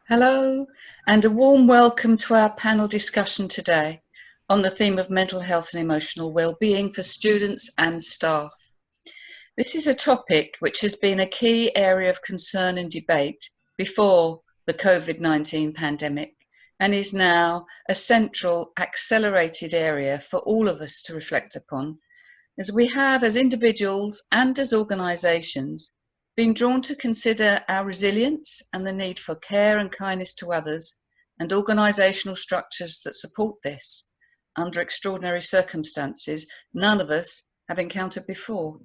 Hello, and a warm welcome to our panel discussion today on the theme of mental health and emotional well-being for students and staff. This is a topic which has been a key area of concern and debate before the COVID-19 pandemic and is now a central, accelerated area for all of us to reflect upon, as we have, as individuals and as organisations, been drawn to consider our resilience and the need for care and kindness to others and organisational structures that support this under extraordinary circumstances none of us have encountered before.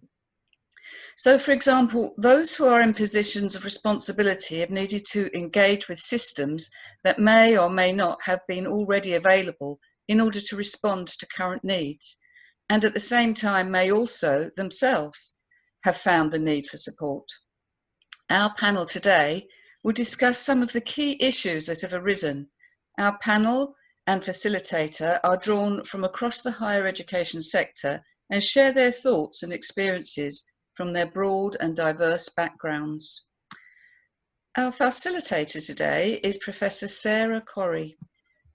So, for example, those who are in positions of responsibility have needed to engage with systems that may or may not have been already available in order to respond to current needs, and at the same time may also themselves have found the need for support. Our panel today will discuss some of the key issues that have arisen. Our panel and facilitator are drawn from across the higher education sector and share their thoughts and experiences from their broad and diverse backgrounds. Our facilitator today is Professor Sarah Corrie,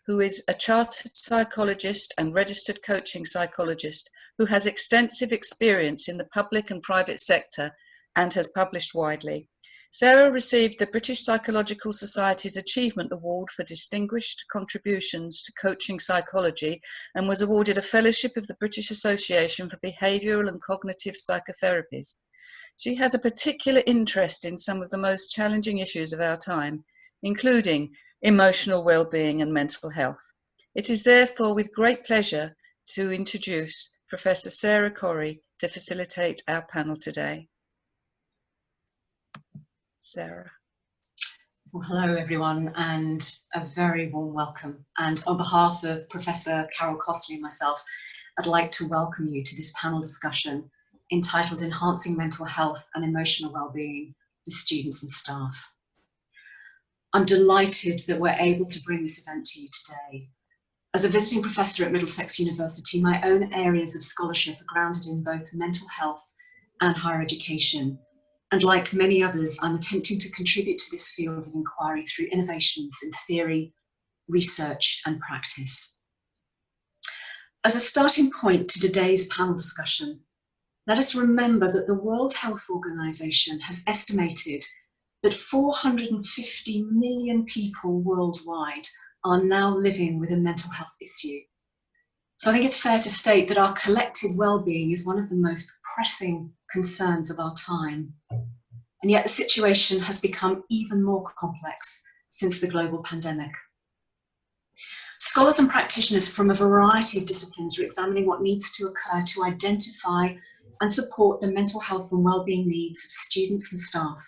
who is a chartered psychologist and registered coaching psychologist who has extensive experience in the public and private sector and has published widely. Sarah received the British Psychological Society's Achievement Award for Distinguished Contributions to Coaching Psychology and was awarded a Fellowship of the British Association for Behavioural and Cognitive Psychotherapies. She has a particular interest in some of the most challenging issues of our time, including emotional well-being and mental health. It is therefore with great pleasure to introduce Professor Sarah Corrie to facilitate our panel today. Sarah. Well, hello everyone, and a very warm welcome. And on behalf of Professor Carol Costley and myself, I'd like to welcome you to this panel discussion entitled Enhancing Mental Health and Emotional Wellbeing for Students and Staff. I'm delighted that we're able to bring this event to you today. As a visiting professor at Middlesex University, my own areas of scholarship are grounded in both mental health and higher education. And like many others, I'm attempting to contribute to this field of inquiry through innovations in theory, research, and practice. As a starting point to today's panel discussion, let us remember that the World Health Organization has estimated that 450 million people worldwide are now living with a mental health issue. So I think it's fair to state that our collective well-being is one of the most pressing concerns of our time. And yet the situation has become even more complex since the global pandemic. Scholars and practitioners from a variety of disciplines are examining what needs to occur to identify and support the mental health and well-being needs of students and staff,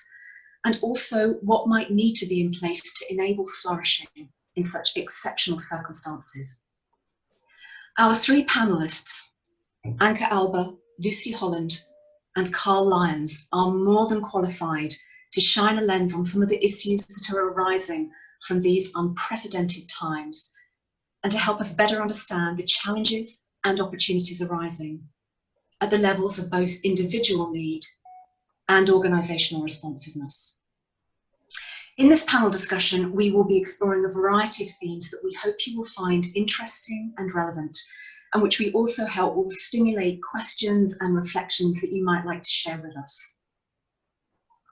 and also what might need to be in place to enable flourishing in such exceptional circumstances. Our three panelists, Anke Alba, Lucy Holland, and Carl Lyons, are more than qualified to shine a lens on some of the issues that are arising from these unprecedented times and to help us better understand the challenges and opportunities arising at the levels of both individual need and organisational responsiveness. In this panel discussion, we will be exploring a variety of themes that we hope you will find interesting and relevant, and which we also hope will stimulate questions and reflections that you might like to share with us.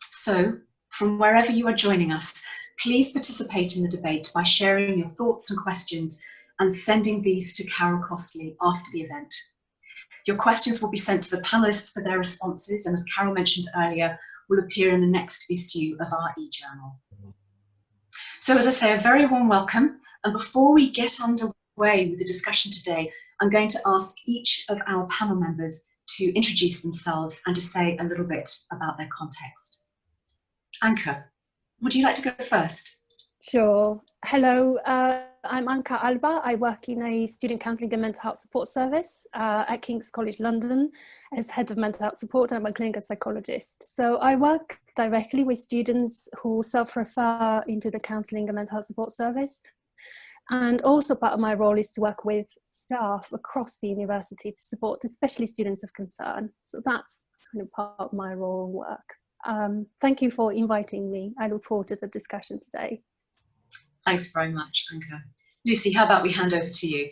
So, from wherever you are joining us, please participate in the debate by sharing your thoughts and questions and sending these to Carol Costley after the event. Your questions will be sent to the panelists for their responses, and as Carol mentioned earlier, will appear in the next issue of our e-journal. So as I say, a very warm welcome, and before we get underway with the discussion today, I'm going to ask each of our panel members to introduce themselves and to say a little bit about their context. Anke, would you like to go first? Sure. Hello, I'm Anke Alba. I work in a student counselling and mental health support service at King's College London as head of mental health support, and I'm a clinical psychologist. So I work directly with students who self-refer into the counselling and mental health support service. And also part of my role is to work with staff across the university to support especially students of concern. So that's kind of part of my role and work. Thank you for inviting me. I look forward to the discussion today. Thanks very much, Anka. Lucy, how about we hand over to you?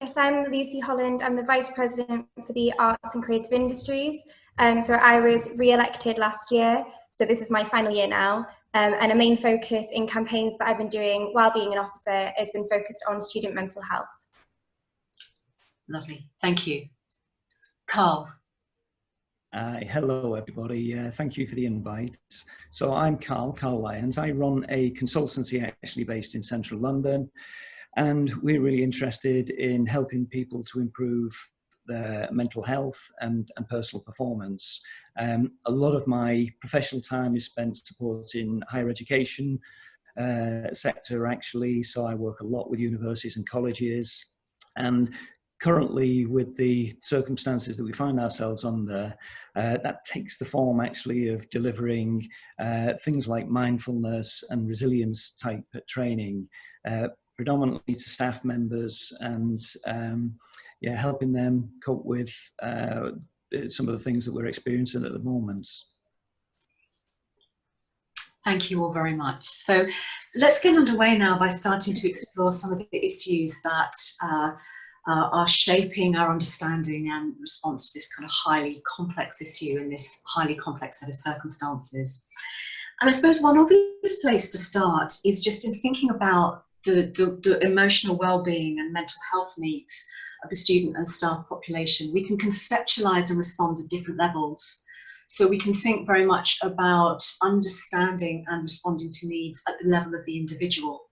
Yes, I'm Lucy Holland. I'm the Vice President for the Arts and Creative Industries. So I was re-elected last year, so this is my final year now. And a main focus in campaigns that I've been doing while being an officer has been focused on student mental health. Lovely, thank you. Carl. Hello everybody, thank you for the invite. So I'm Carl Lyons. I run a consultancy actually based in central London, and we're really interested in helping people to improve their mental health and personal performance. A lot of my professional time is spent supporting higher education sector actually, so I work a lot with universities and colleges, and currently with the circumstances that we find ourselves under, that takes the form actually of delivering things like mindfulness and resilience type training, predominantly to staff members, and yeah, helping them cope with some of the things that we're experiencing at the moment. Thank you all very much. So let's get underway now by starting to explore some of the issues that are shaping our understanding and response to this kind of highly complex issue in this highly complex set of circumstances. And I suppose one obvious place to start is just in thinking about the emotional well-being and mental health needs of the student and staff population. We can conceptualize and respond at different levels. So we can think very much about understanding and responding to needs at the level of the individual.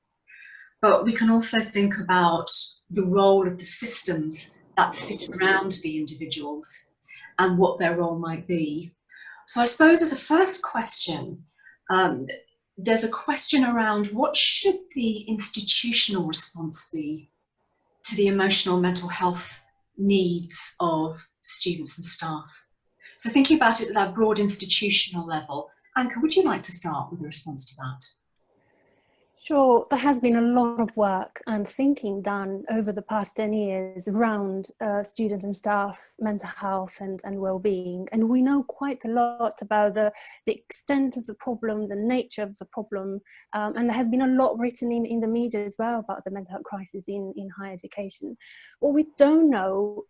But we can also think about the role of the systems that sit around the individuals and what their role might be. So I suppose as a first question, there's a question around what should the institutional response be to the emotional mental health needs of students and staff. So thinking about it at that broad institutional level, Anka, would you like to start with a response to that? Sure, there has been a lot of work and thinking done over the past 10 years around student and staff mental health and well-being, and we know quite a lot about the extent of the problem, the nature of the problem, and there has been a lot written in the media as well about the mental health crisis in higher education. What we don't know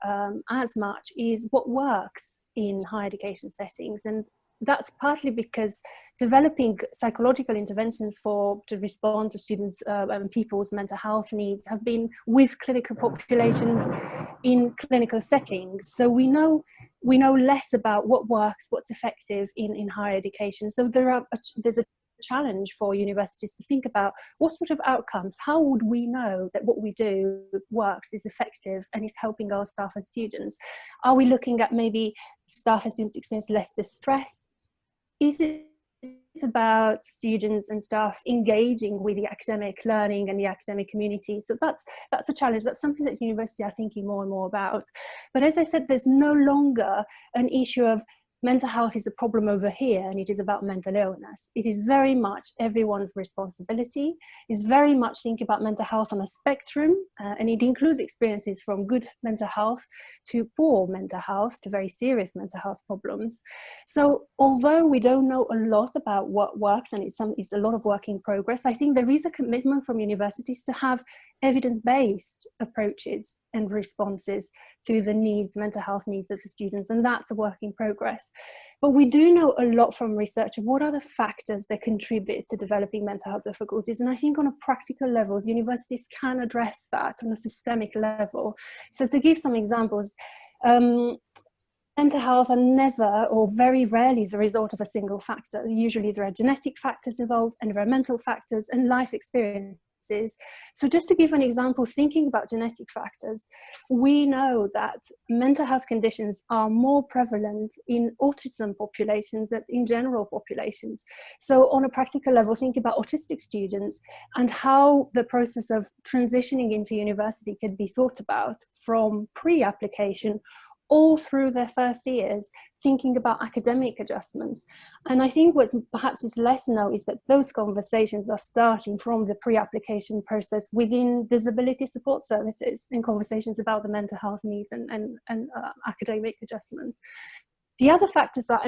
as much is what works in higher education settings, and that's partly because developing psychological interventions to respond to students and people's mental health needs have been with clinical populations in clinical settings. So we know less about what works, what's effective in higher education. So there's a challenge for universities to think about what sort of outcomes, how would we know that what we do works, is effective and is helping our staff and students? Are we looking at maybe staff and students experience less distress? Is it about students and staff engaging with the academic learning and the academic community? So that's a challenge. That's something that universities are thinking more and more about. But as I said, there's no longer an issue of mental health is a problem over here and it is about mental illness. It is very much everyone's responsibility. It's very much thinking about mental health on a spectrum, and it includes experiences from good mental health to poor mental health to very serious mental health problems. So although we don't know a lot about what works, and it's a lot of work in progress, I think there is a commitment from universities to have evidence-based approaches and responses to the mental health needs of the students, and that's a work in progress. But we do know a lot from research of what are the factors that contribute to developing mental health difficulties, and I think on a practical level, universities can address that on a systemic level. So to give some examples, mental health are never or very rarely the result of a single factor. Usually there are genetic factors involved, environmental factors, and life experiences. So just to give an example, thinking about genetic factors, we know that mental health conditions are more prevalent in autism populations than in general populations. So on a practical level, think about autistic students and how the process of transitioning into university can be thought about from pre-application all through their first years, thinking about academic adjustments. And I think what perhaps is less known is that those conversations are starting from the pre-application process within disability support services and conversations about the mental health needs and academic adjustments. The other factors are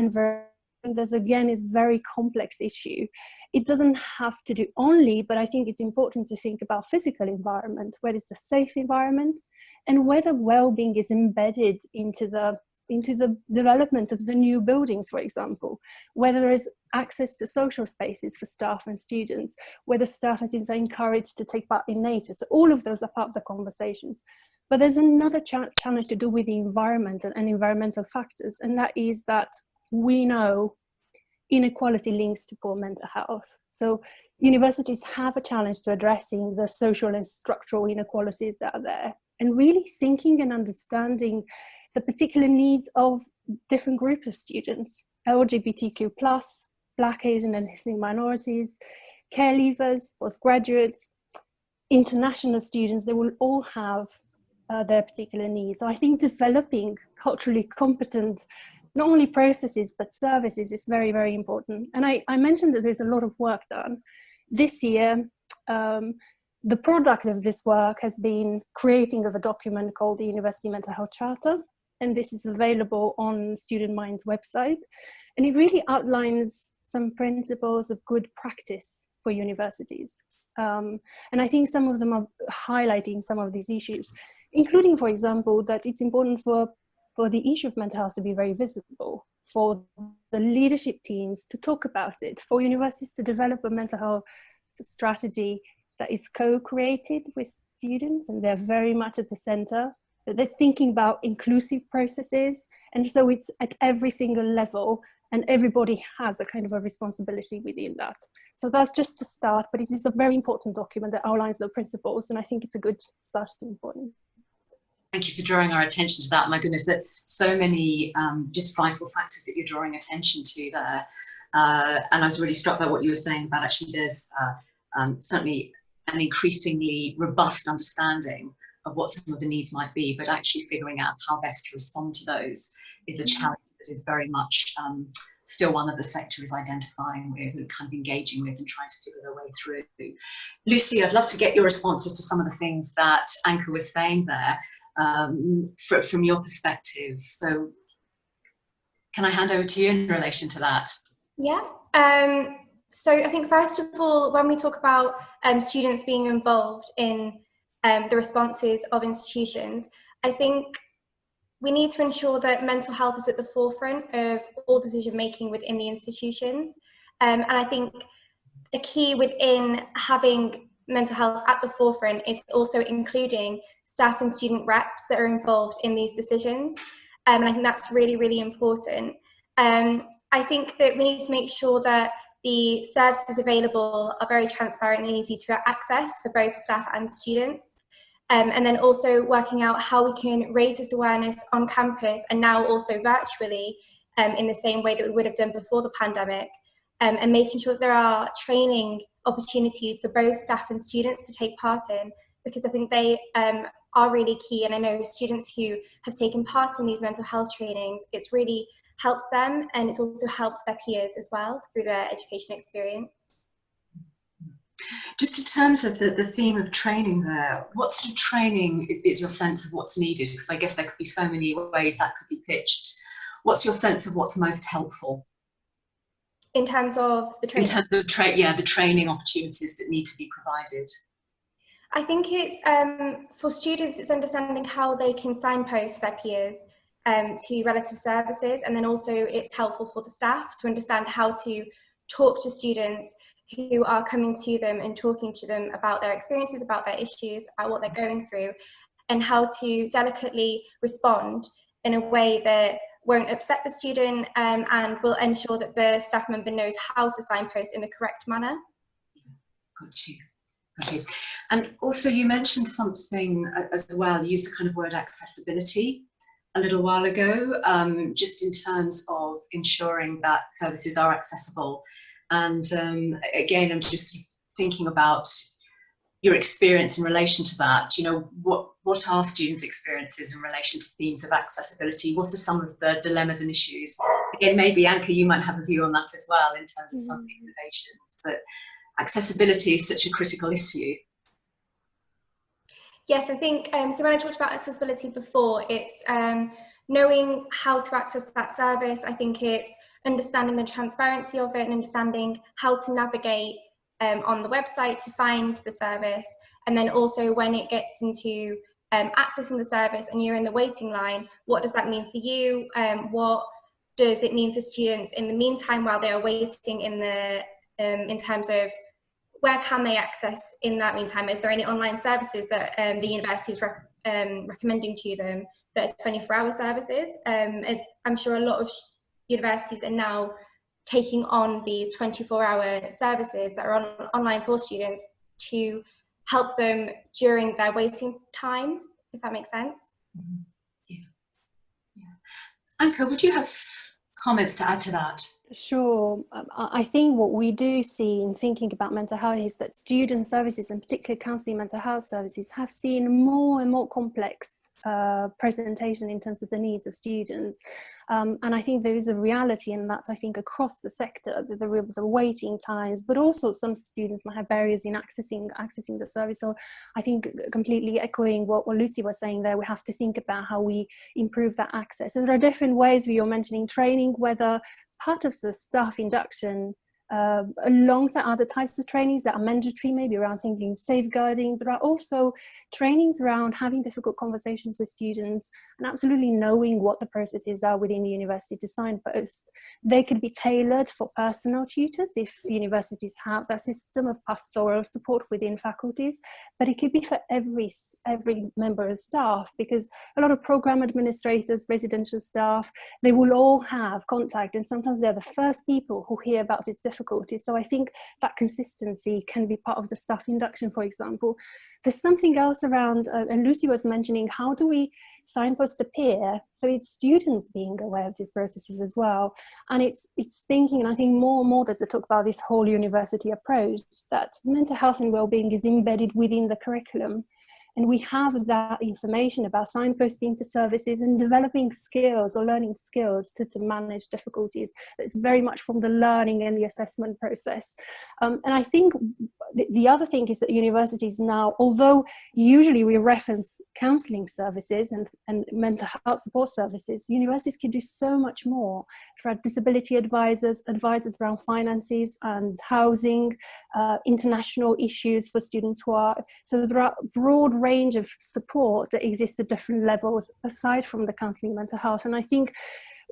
this again is a very complex issue. It doesn't have to do only, but I think it's important to think about physical environment, whether it's a safe environment, and whether well-being is embedded into the development of the new buildings, for example, whether there is access to social spaces for staff and students, whether staff are encouraged to take part in nature. So all of those are part of the conversations. But there's another challenge to do with the environment and environmental factors, and that is that we know inequality links to poor mental health. So universities have a challenge to addressing the social and structural inequalities that are there, and really thinking and understanding the particular needs of different groups of students: LGBTQ+, Black, Asian and ethnic minorities, care leavers, postgraduates, international students. They will all have their particular needs. So I think developing culturally competent, not only processes, but services is very, very important. And I mentioned that there's a lot of work done. This year, the product of this work has been creating of a document called the University Mental Health Charter. And this is available on Student Mind's website. And it really outlines some principles of good practice for universities. And I think some of them are highlighting some of these issues, including, for example, that it's important for the issue of mental health to be very visible, for the leadership teams to talk about it, for universities to develop a mental health strategy that is co-created with students, and they're very much at the center, that they're thinking about inclusive processes. And so it's at every single level, and everybody has a kind of a responsibility within that. So that's just the start, but it is a very important document that outlines the principles, and I think it's a good starting point. Thank you for drawing our attention to that. My goodness, that's so many just vital factors that you're drawing attention to there. And I was really struck by what you were saying about actually there's certainly an increasingly robust understanding of what some of the needs might be, but actually figuring out how best to respond to those is a challenge that is very much still one that the sector is identifying with and kind of engaging with and trying to figure their way through. Lucy, I'd love to get your responses to some of the things that Anka was saying there from your perspective. So can I hand over to you in relation to that? Yeah. So I think first of all, when we talk about students being involved in the responses of institutions, I think we need to ensure that mental health is at the forefront of all decision making within the institutions. And I think a key within having mental health at the forefront is also including staff and student reps that are involved in these decisions. And I think that's really, really important. I think that we need to make sure that the services available are very transparent and easy to access for both staff and students. And then also working out how we can raise this awareness on campus and now also virtually in the same way that we would have done before the pandemic, and making sure that there are training opportunities for both staff and students to take part in, because I think they are really key. And I know students who have taken part in these mental health trainings, it's really helped them, and it's also helped their peers as well through their education experience. Just in terms of the theme of training there, what sort of training is your sense of what's needed? Because I guess there could be so many ways that could be pitched. What's your sense of what's most helpful? In terms of the training? In terms of the training opportunities that need to be provided. I think it's, for students, it's understanding how they can signpost their peers to relative services, and then also it's helpful for the staff to understand how to talk to students who are coming to them and talking to them about their experiences, about their issues, about what they're going through, and how to delicately respond in a way that won't upset the student and will ensure that the staff member knows how to signpost in the correct manner. Got you. And also you mentioned something as well, you used the kind of word accessibility a little while ago, just in terms of ensuring that services are accessible. And again, I'm just thinking about your experience in relation to that. You know, what are students' experiences in relation to themes of accessibility? What are some of the dilemmas and issues? Again, maybe Anka, you might have a view on that as well in terms of some of the innovations, but accessibility is such a critical issue. Yes, I think, so when I talked about accessibility before, it's knowing how to access that service. I think it's understanding the transparency of it and understanding how to navigate on the website to find the service. And then also when it gets into accessing the service and you're in the waiting line, what does that mean for you? What does it mean for students in the meantime while they are waiting in terms of where can they access in that meantime? Is there any online services that the university is recommending to them that are 24-hour services? As I'm sure a lot of universities are now taking on these 24-hour services that are online for students to help them during their waiting time, if that makes sense. Mm-hmm. Yeah. Anka, would you have comments to add to that? Sure. I think what we do see in thinking about mental health is that student services, and particularly counselling mental health services, have seen more and more complex presentation in terms of the needs of students. And I think there is a reality in that, I think, across the sector, the waiting times, but also some students might have barriers in accessing the service. So I think, completely echoing what Lucy was saying there, we have to think about how we improve that access. And there are different ways. We were mentioning training, whether part of the staff induction alongside other types of trainings that are mandatory, maybe around thinking safeguarding. There are also trainings around having difficult conversations with students and absolutely knowing what the processes are within the university to signpost. They could be tailored for personal tutors if universities have that system of pastoral support within faculties, but it could be for every member of staff, because a lot of program administrators, residential staff, they will all have contact, and sometimes they're the first people who hear about this difficulties. So I think that consistency can be part of the staff induction, for example. There's something else around, and Lucy was mentioning, how do we signpost the peer? So it's students being aware of these processes as well. And it's thinking, and I think more and more there's a talk about this whole university approach, that mental health and wellbeing is embedded within the curriculum. And we have that information about signposting to services and developing skills or learning skills to manage difficulties. It's very much from the learning and the assessment process. And I think the other thing is that universities now, although usually we reference counselling services and mental health support services, universities can do so much more. There are disability advisors around finances and housing, international issues for students who are, so there are broad range of support that exists at different levels aside from the counselling mental health. And I think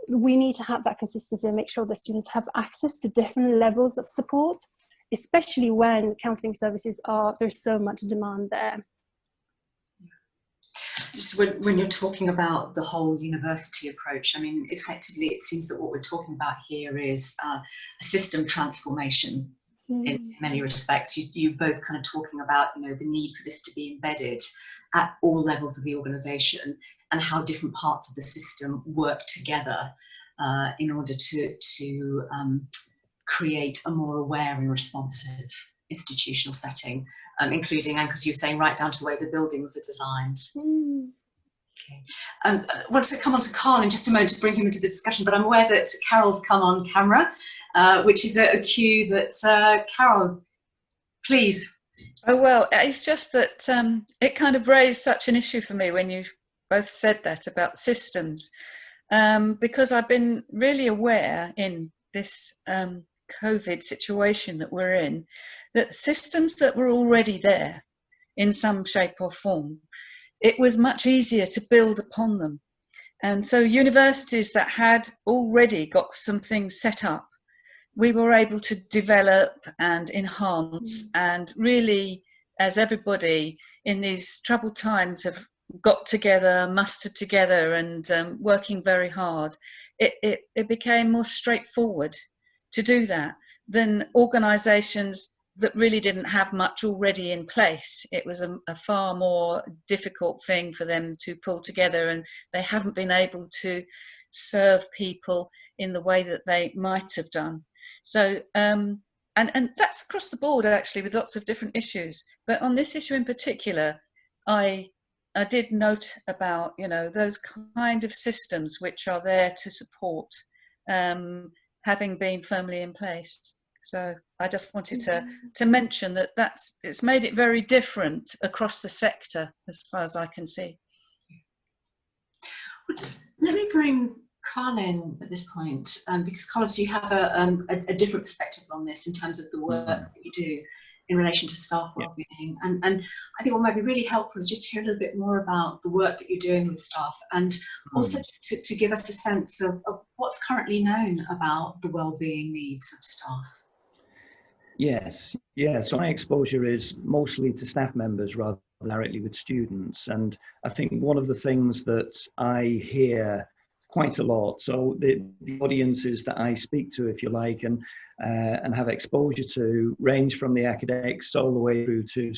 we need to have that consistency and make sure that students have access to different levels of support, especially when counselling services there's so much demand there. Just when you're talking about the whole university approach, I mean, effectively it seems that what we're talking about here is a system transformation. In many respects, you both kind of talking about, you know, the need for this to be embedded at all levels of the organisation and how different parts of the system work together in order to create a more aware and responsive institutional setting, including, Anka, as you were saying, right down to the way the buildings are designed. Okay. I want to come on to Carl in just a moment to bring him into the discussion, but I'm aware that Carol's come on camera, which is a cue that, Carol, please. Oh, well, it's just that it kind of raised such an issue for me when you both said that about systems, because I've been really aware in this COVID situation that we're in, that systems that were already there in some shape or form, it was much easier to build upon them. And so universities that had already got some things set up, we were able to develop and enhance, and really, as everybody in these troubled times have got together, mustered together and working very hard, it became more straightforward to do that than organisations that really didn't have much already in place. It was a far more difficult thing for them to pull together, and they haven't been able to serve people in the way that they might have done. So, and that's across the board actually, with lots of different issues. But on this issue in particular, I did note about, you know, those kind of systems which are there to support, having been firmly in place. So I just wanted to mention that it's made it very different across the sector as far as I can see. Let me bring Carl in at this point, because Carl, you have a different perspective on this in terms of the work that you do in relation to staff wellbeing. And I think what might be really helpful is just to hear a little bit more about the work that you're doing with staff, and also to give us a sense of what's currently known about the wellbeing needs of staff. Yes, yeah. So my exposure is mostly to staff members rather than directly with students. And I think one of the things that I hear quite a lot, so the audiences that I speak to, if you like, and have exposure to range from the academics all the way through to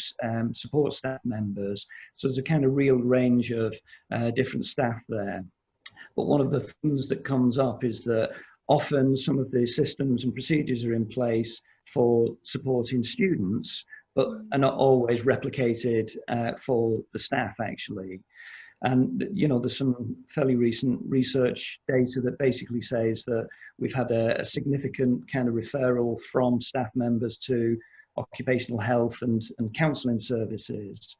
support staff members. So there's a kind of real range of different staff there. But one of the things that comes up is that often some of the systems and procedures are in place for supporting students, but are not always replicated for the staff actually. And, you know, there's some fairly recent research data that basically says that we've had a significant kind of referral from staff members to occupational health and counselling services.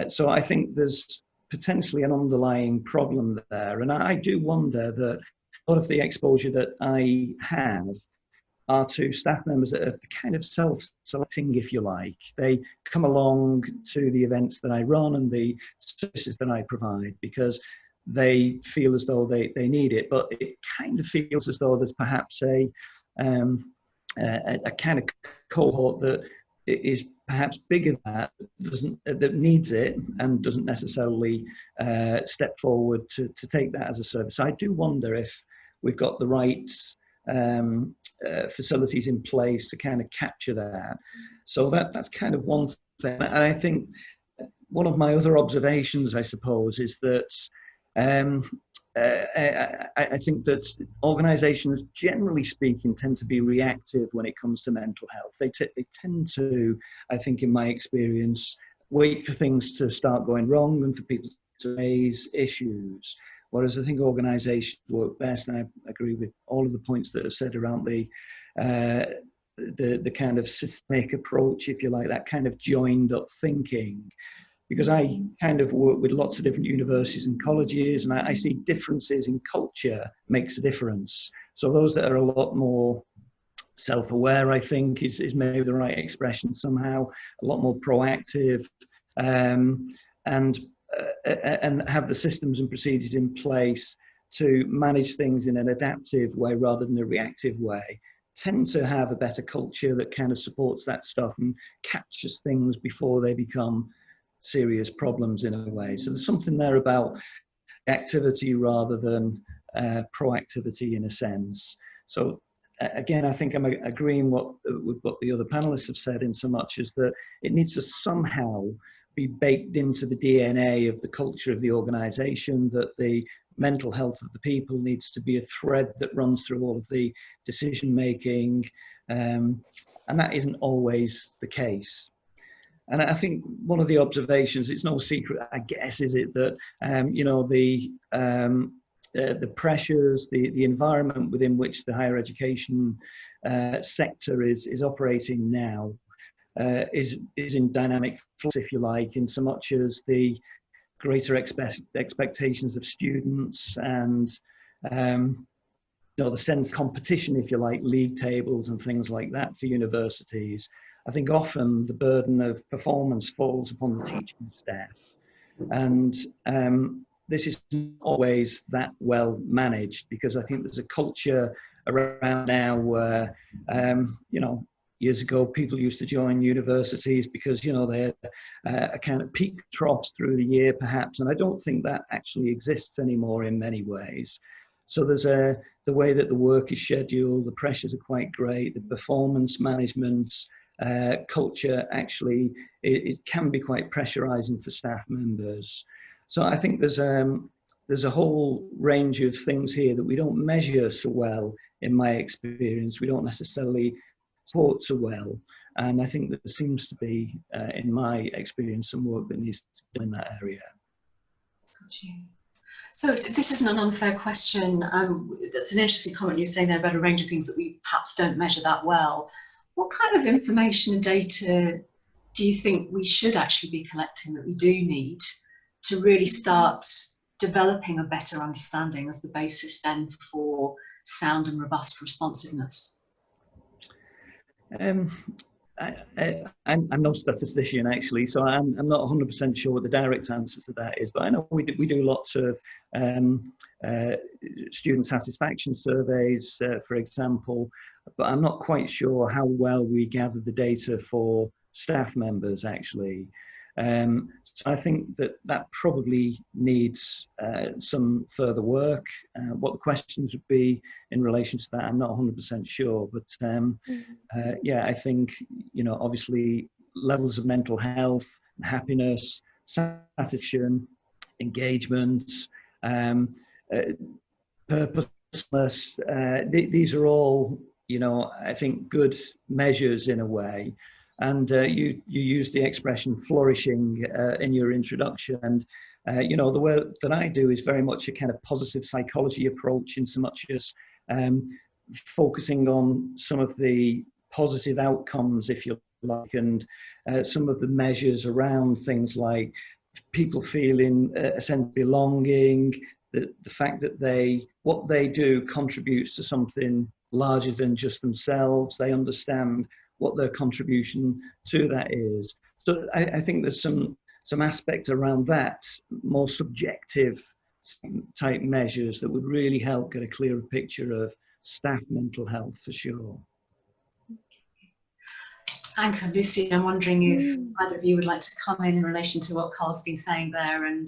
So I think there's potentially an underlying problem there. And I do wonder that a lot of the exposure that I have are to staff members that are kind of self-selecting, if you like. They come along to the events that I run and the services that I provide because they feel as though they need it, but it kind of feels as though there's perhaps a kind of cohort that is perhaps bigger than that needs it and doesn't necessarily step forward to take that as a service. I do wonder if we've got the right facilities in place to kind of capture that. So that's kind of one thing. And I think one of my other observations, I suppose, is that I think that organisations, generally speaking, tend to be reactive when it comes to mental health. They tend to, I think, in my experience, wait for things to start going wrong and for people to raise issues. Whereas I think organisations work best, and I agree with all of the points that are said around the kind of systemic approach, if you like, that kind of joined up thinking. Because I kind of work with lots of different universities and colleges, and I see differences in culture makes a difference. So those that are a lot more self-aware, I think, is maybe the right expression somehow, a lot more proactive, and have the systems and procedures in place to manage things in an adaptive way rather than a reactive way, tend to have a better culture that kind of supports that stuff and captures things before they become serious problems in a way. So there's something there about activity rather than proactivity in a sense. So again, I think I'm agreeing with what the other panelists have said in so much as that it needs to somehow be baked into the DNA of the culture of the organisation, that the mental health of the people needs to be a thread that runs through all of the decision making, and that isn't always the case. And I think one of the observations, it's no secret, I guess, is it that you know, the pressures, the environment within which the higher education sector is operating now is in dynamic flux, if you like, in so much as the greater expectations of students and you know, the sense of competition, if you like, league tables and things like that for universities. I think often the burden of performance falls upon the teaching staff, and this is not always that well managed, because I think there's a culture around now where you know, years ago people used to join universities because, you know, they had a kind of peak troughs through the year perhaps, and I don't think that actually exists anymore in many ways. So there's the way that the work is scheduled, the pressures are quite great, the performance management culture actually, it can be quite pressurizing for staff members. So I think there's a whole range of things here that we don't measure so well in my experience. We don't necessarily support so well, and I think there seems to be, in my experience, some work that needs to be done in that area. Got you. So this isn't an unfair question. That's an interesting comment you're saying there about a range of things that we perhaps don't measure that well. What kind of information and data do you think we should actually be collecting, that we do need to really start developing a better understanding as the basis then for sound and robust responsiveness? I'm no statistician actually, so I'm not 100% sure what the direct answer to that is, but I know we do lots of student satisfaction surveys, for example, but I'm not quite sure how well we gather the data for staff members actually. So I think that probably needs some further work. What the questions would be in relation to that, I'm not 100% sure. But yeah, I think, you know, obviously levels of mental health, happiness, satisfaction, engagement, purposelessness, these are all, you know, I think good measures in a way. And you used the expression flourishing in your introduction. And, you know, the work that I do is very much a kind of positive psychology approach, in so much as focusing on some of the positive outcomes, if you like, and some of the measures around things like people feeling a sense of belonging, the fact that what they do contributes to something larger than just themselves. They understand what their contribution to that is. So I think there's some aspect around that, more subjective type measures that would really help get a clearer picture of staff mental health for sure. Anka, Lucy, I'm wondering if either of you would like to come in relation to what Carl's been saying there, and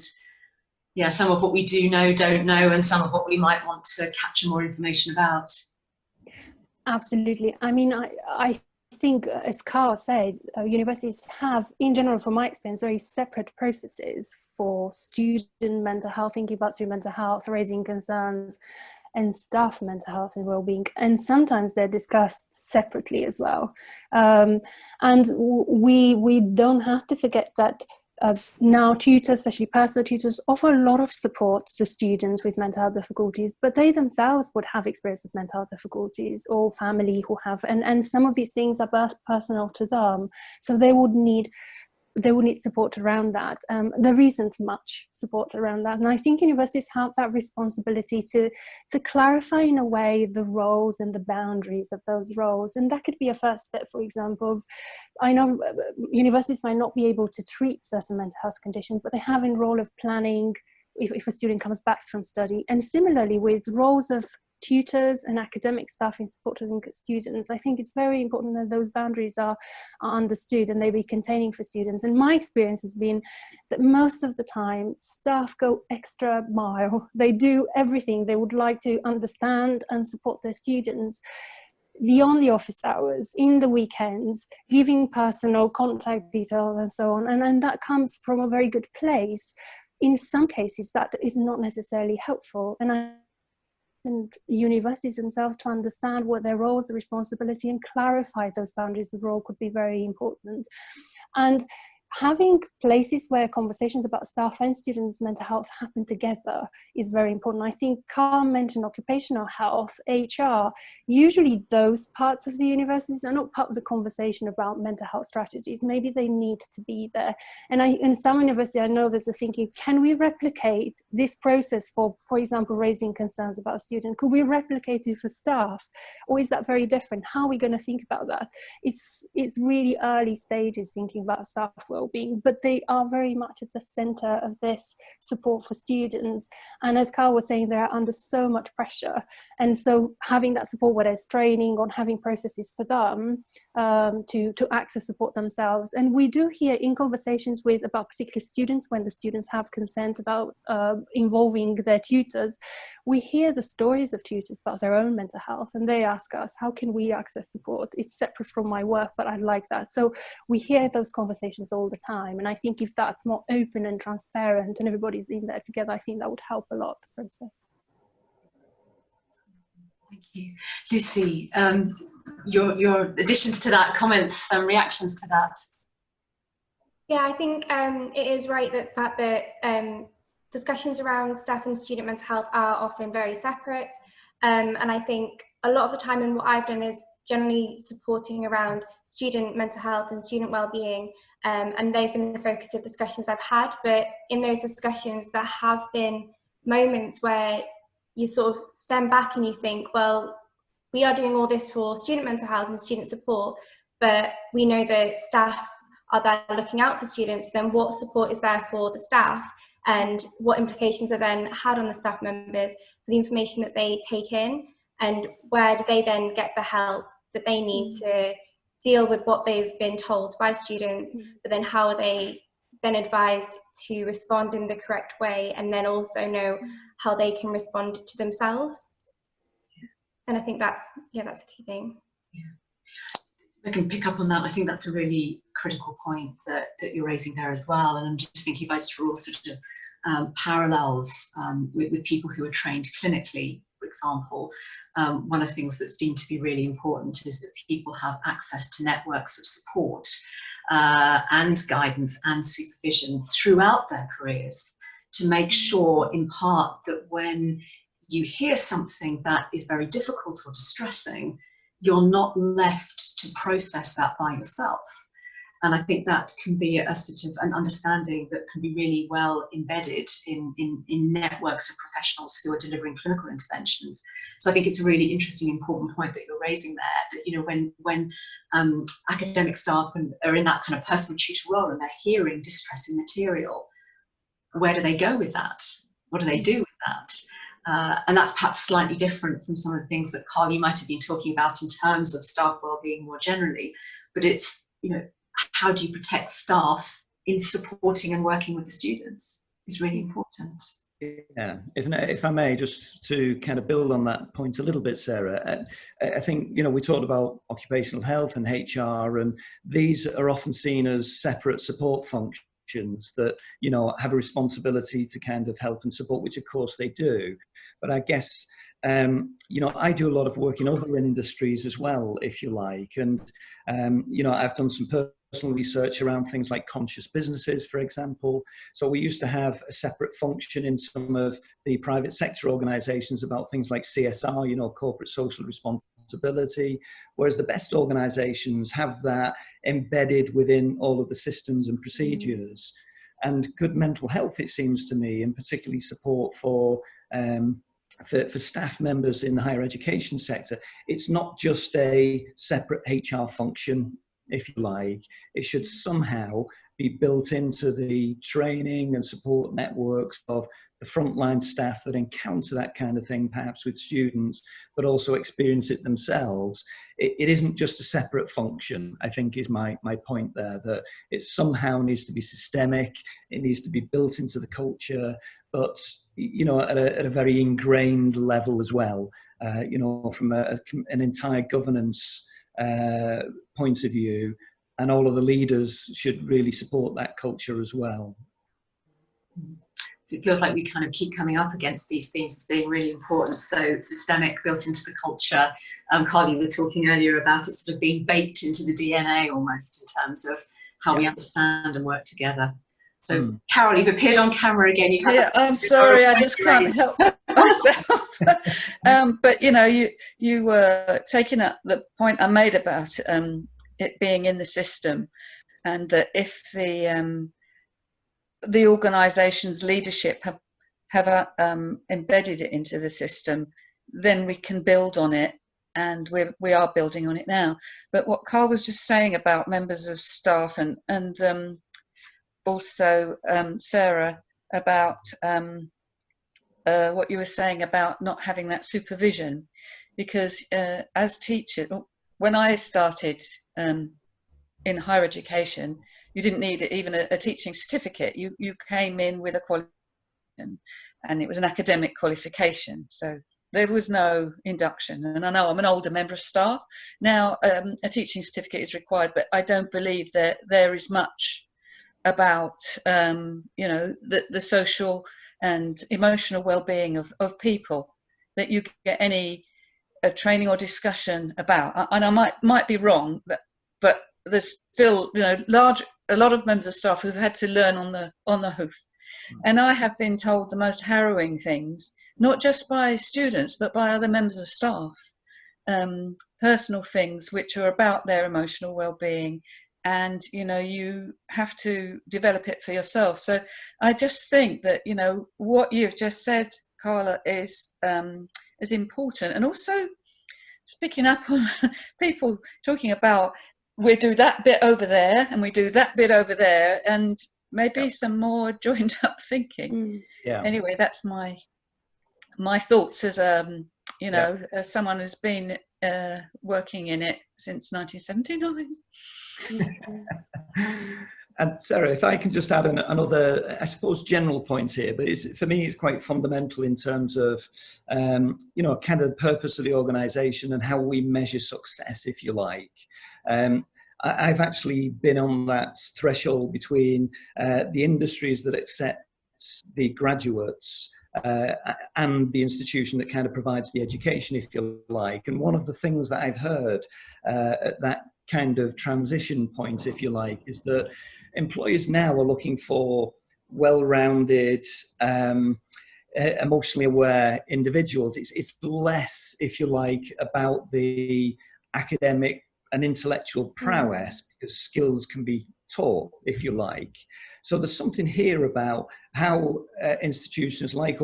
yeah, some of what we do know, don't know, and some of what we might want to capture more information about. Absolutely. I mean, I think, as Carl said, universities have, in general, from my experience, very separate processes for student mental health, thinking about student mental health, raising concerns, and staff mental health and well-being, and sometimes they're discussed separately as well. And we don't have to forget that now tutors, especially personal tutors, offer a lot of support to students with mental health difficulties, but they themselves would have experience of mental health difficulties, or family who have, and some of these things are both personal to them, so they would need support around that. There isn't much support around that, and I think universities have that responsibility to clarify in a way the roles and the boundaries of those roles, and that could be a first step. For example, I know universities might not be able to treat certain mental health conditions, but they have a role of planning if a student comes back from study, and similarly with roles of tutors and academic staff in supporting students. I think it's very important that those boundaries are understood and they be containing for students. And my experience has been that most of the time staff go extra mile. They do everything. They would like to understand and support their students beyond the office hours, in the weekends, giving personal contact details and so on. And that comes from a very good place. In some cases, that is not necessarily helpful. And universities themselves to understand what their roles, the responsibility, and clarify those boundaries of role could be very important. And having places where conversations about staff and students' mental health happen together is very important. I think Carl mentioned occupational health, HR. Usually those parts of the universities are not part of the conversation about mental health strategies. Maybe they need to be there. And in some universities, I know there's a thinking, can we replicate this process for example, raising concerns about a student? Could we replicate it for staff? Or is that very different? How are we going to think about that? It's really early stages thinking about staff well-being, but they are very much at the center of this support for students. And as Carl was saying, they're under so much pressure. And so having that support, whether it's training or having processes for them to access support themselves. And we do hear in conversations about particular students, when the students have consent about involving their tutors, we hear the stories of tutors about their own mental health, and they ask us, how can we access support? It's separate from my work, but I'd like that. So we hear those conversations all the time, and I think if that's more open and transparent and everybody's in there together, I think that would help a lot, the process. Thank you. Lucy, your additions to that, comments and reactions to that? Yeah, I think it is right that the fact that discussions around staff and student mental health are often very separate, and I think a lot of the time, and what I've done is generally supporting around student mental health and student well-being, and they've been the focus of discussions I've had. But in those discussions, there have been moments where you sort of stand back and you think, well, we are doing all this for student mental health and student support, but we know that staff are there looking out for students, but then what support is there for the staff, and what implications are then had on the staff members for the information that they take in, and where do they then get the help that they need to deal with what they've been told by students, but then how are they then advised to respond in the correct way, and then also know how they can respond to themselves. And I think that's a key thing. Yeah. I can pick up on that. I think that's a really critical point that you're raising there as well. And I'm just thinking about draw sort of parallels with people who are trained clinically, for example. One of the things that's deemed to be really important is that people have access to networks of support and guidance and supervision throughout their careers, to make sure, in part, that when you hear something that is very difficult or distressing, you're not left to process that by yourself. And I think that can be a sort of an understanding that can be really well embedded in networks of professionals who are delivering clinical interventions. So I think it's a really interesting, important point that you're raising there, that, you know, when academic staff are in that kind of personal tutor role and they're hearing distressing material, where do they go with that? What do they do with that? And that's perhaps slightly different from some of the things that, Carl, you might have been talking about in terms of staff wellbeing more generally. But it's, you know, how do you protect staff in supporting and working with the students is really important. Yeah, if I may, just to kind of build on that point a little bit, Sarah, I think, you know, we talked about occupational health and HR, and these are often seen as separate support functions that, you know, have a responsibility to kind of help and support, which of course they do. But I guess, you know, I do a lot of work in other industries as well, if you like. And, you know, I've done some personal research around things like conscious businesses, for example. So we used to have a separate function in some of the private sector organizations about things like CSR, you know, corporate social responsibility, whereas the best organizations have that embedded within all of the systems and procedures. And good mental health, it seems to me, and particularly support for staff members in the higher education sector, it's not just a separate HR function, if you like. It should somehow be built into the training and support networks of the frontline staff that encounter that kind of thing, perhaps with students, but also experience it themselves. It isn't just a separate function, I think, is my point there, that it somehow needs to be systemic, it needs to be built into the culture, but, you know, at a very ingrained level as well, you know, from an entire governance point of view, and all of the leaders should really support that culture as well. So it feels like we kind of keep coming up against these themes as being really important. So systemic, built into the culture. Carl, you were talking earlier about it sort of being baked into the DNA almost, in terms of how we understand and work together. So Carol, you've appeared on camera again. I'm sorry, I just can't help myself. But you know, you were taking up the point I made about it being in the system, and that if the organisation's leadership have embedded it into the system, then we can build on it, and we are building on it now. But what Carl was just saying about members of staff and also Sarah, about what you were saying about not having that supervision, because as teachers, when I started in higher education, you didn't need even a teaching certificate. You came in with a qualification, and it was an academic qualification. So there was no induction. And I know I'm an older member of staff now. A teaching certificate is required, but I don't believe that there is much about you know, the social and emotional well-being of people that you get any training or discussion about. And I might be wrong, but there's still, you know, a lot of members of staff who've had to learn on the hoof. And I have been told the most harrowing things, not just by students but by other members of staff, personal things which are about their emotional well-being. And, you know, you have to develop it for yourself. So I just think that, you know, what you've just said, Carla, is important, and also picking up on people talking about we do that bit over there and we do that bit over there, and maybe some more joined up thinking. Yeah. Anyway, that's my thoughts as you know, as someone who's been working in it since 1979. And Sarah, if I can just add another, I suppose, general point here, but for me, it's quite fundamental in terms of, you know, kind of the purpose of the organisation and how we measure success, if you like. I've actually been on that threshold between the industries that accept the graduates and the institution that kind of provides the education, if you like. And one of the things that I've heard at that kind of transition point, if you like, is that employers now are looking for well-rounded, emotionally aware individuals. It's less, if you like, about the academic and intellectual prowess, because skills can be taught, if you like. So there's something here about how institutions like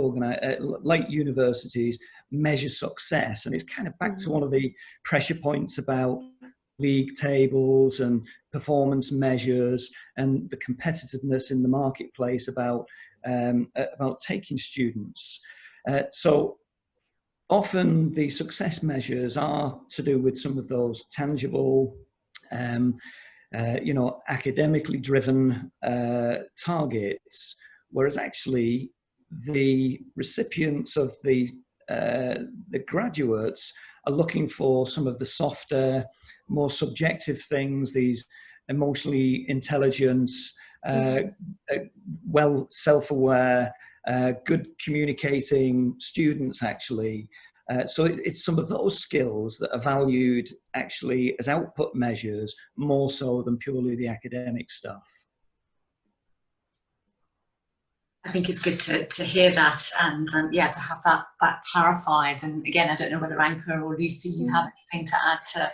universities measure success, and it's kind of back to one of the pressure points about league tables and performance measures and the competitiveness in the marketplace about taking students. So often the success measures are to do with some of those tangible, you know, academically driven targets, whereas actually the recipients of the graduates are looking for some of the softer, more subjective things, these emotionally intelligent, well self-aware, good communicating students, actually. So it's some of those skills that are valued actually as output measures more so than purely the academic stuff. I think it's good to hear that, and yeah, to have that clarified. And again, I don't know whether Anka or Lucy, you have anything to add to.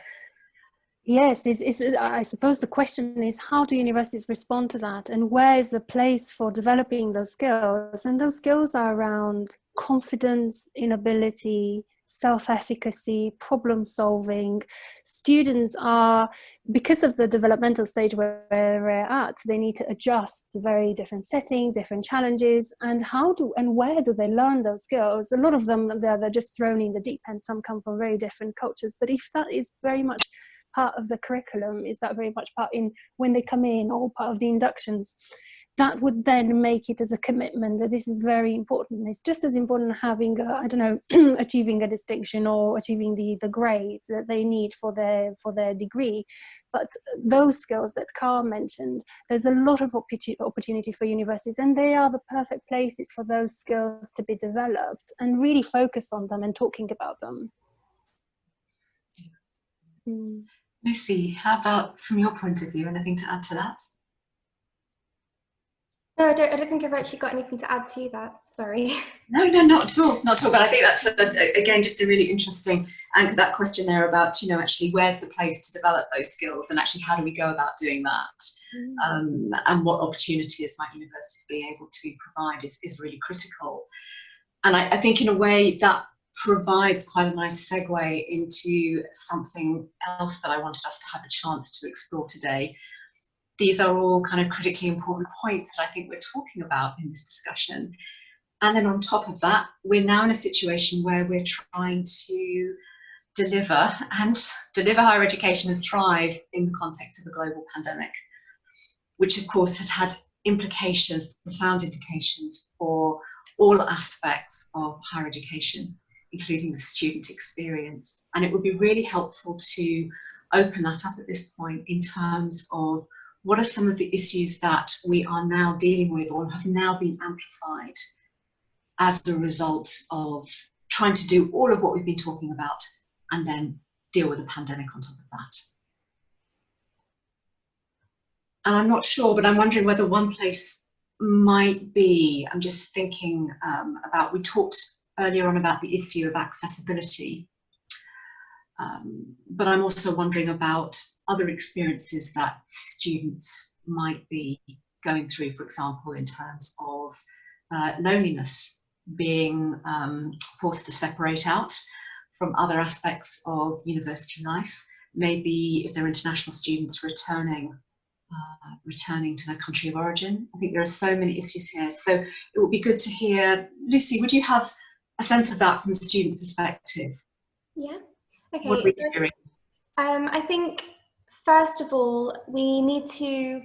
Yes, I suppose the question is, how do universities respond to that, and where is the place for developing those skills? And those skills are around confidence, inability, self-efficacy, problem solving. Students are, because of the developmental stage where they're at, they need to adjust to very different settings, different challenges, and where do they learn those skills? A lot of them, they're just thrown in the deep end. Some come from very different cultures, but if that is very much part of the curriculum, is that very much part in when they come in, or part of the inductions, that would then make it as a commitment that this is very important. It's just as important having I don't know, achieving a distinction or achieving the grades that they need for their degree. But those skills that Carl mentioned, there's a lot of opportunity for universities, and they are the perfect places for those skills to be developed, and really focus on them and talking about them. Lucy, how about from your point of view, anything to add to that? No, I don't think I've actually got anything to add to that. Sorry. No, not at all. Not at all. But I think that's again just a really interesting anchor, that question there about, you know, actually where's the place to develop those skills, and actually how do we go about doing that, and what opportunities might universities be able to provide is really critical. And I think in a way that provides quite a nice segue into something else that I wanted us to have a chance to explore today. These are all kind of critically important points that I think we're talking about in this discussion. And then on top of that, we're now in a situation where we're trying to deliver higher education and thrive in the context of a global pandemic, which of course has had implications, profound implications for all aspects of higher education, including the student experience. And it would be really helpful to open that up at this point in terms of what are some of the issues that we are now dealing with, or have now been amplified as a result of trying to do all of what we've been talking about and then deal with a pandemic on top of that. And I'm not sure, but I'm wondering whether one place might be, I'm just thinking about, we talked earlier on about the issue of accessibility, but I'm also wondering about other experiences that students might be going through, for example, in terms of loneliness, being forced to separate out from other aspects of university life. Maybe if they're international students returning to their country of origin. I think there are so many issues here. So it would be good to hear, Lucy, would you have a sense of that from a student perspective? Yeah, okay. What are we hearing? I think, first of all, we need to,